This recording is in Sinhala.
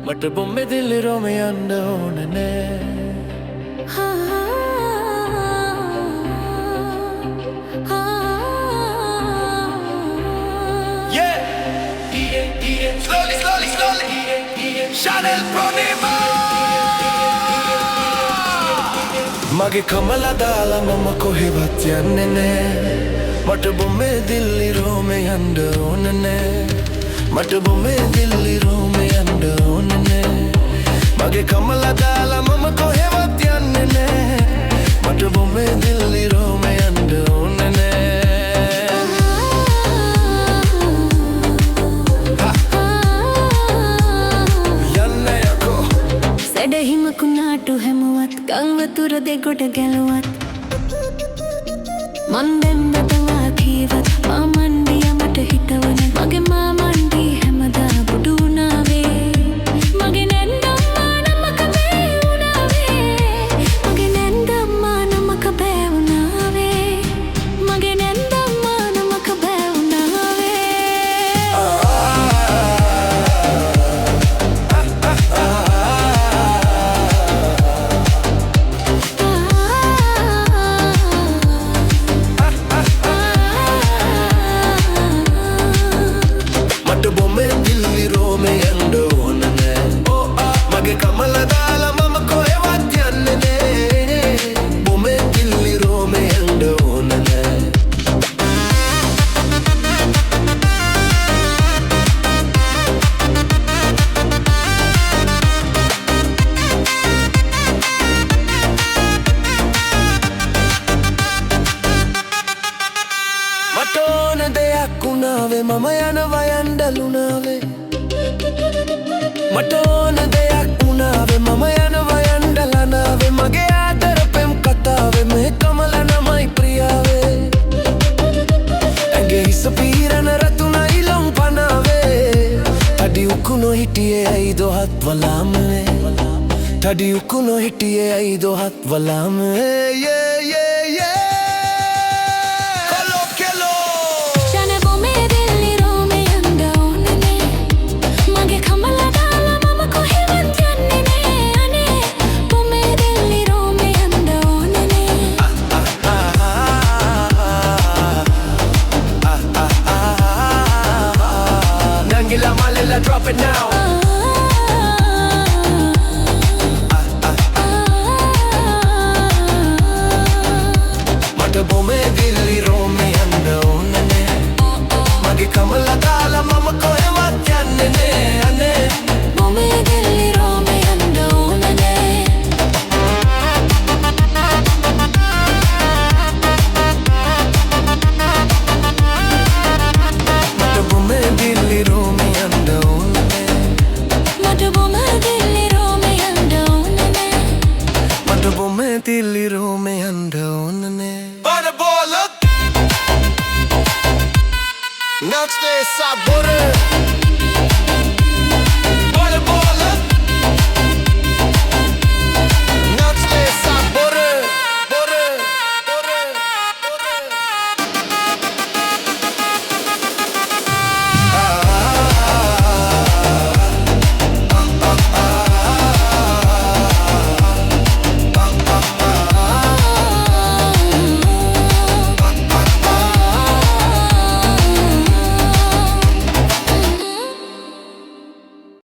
මට බොම්බෙ දිල්ලි රෝම යන්න ඕන නෑ Slowly, slowly, slowly. Chanel Pronima. මගේ කමල දාලා මම කොහෙවත් යන්නේ නෑ මට බොම්බෙ දිල්ලි රෝම යන්න ඕන නෑ මට බොම්බෙ දිල්ලි රෝම යන්න ඕන නෑ මගේ කමල දාලා මම කොහෙවත් යන්නේ නෑ මට බොම්බෙ දිල්ලි රෝම යන්න ඕන නෑ සැඩහිමකුණාටු හැමුවත් ගංවතුර දෙගොඩ ගැලුවත් මන්දෙන්දතවා කීවත් මාමණ්ඩිය මට හිතවන මගේ මාමණ්ඩී හැමදා බුදු වුණාවේ මගේ නැන්දම්මා නමක බෑ වුණාවේ මගේ නැන්දම්මා නමක බෑ වුණාවේ මගේ නැන්දම්මා නමක බෑ වුණාවේ මටෝන දෙයක් වුණාවේ මම යනවා යන්ඩලුණාවේ මටෝන දෙයක් වුණාවේ මම යනවා යන්ඩලනාවේ මගේ ආදර පෙම් කතාවේ මේ කමල නමයි ප්‍රියාවේ ඇගේ හිස පීරන රතුනයි ලොම් පනාවේ තඩි උකුණු හිටියේ ඇයි දොහත් වලාමේ තඩි උකුණු හිටියේ ඇයි දොහත් වලාමේ Drop it now. මට බොමේ දිල්ලි රෝම යන්න ඕන නෑ මගේ කමල දාලා මම කොහෙවත් යන්නේ නෑ අනේ බොමේ දිල්ලි රෝම යන්න ඕන නෑ මට බොමේ දිල්ලි රෝම යන්න ඕන නෑ මට බොමේ දිල්ලි රෝම යන්න ඕන නෑ මට බොමේ දිල්ලි රෝම යන්න ඕන නෑ Butterball up. Next day sabor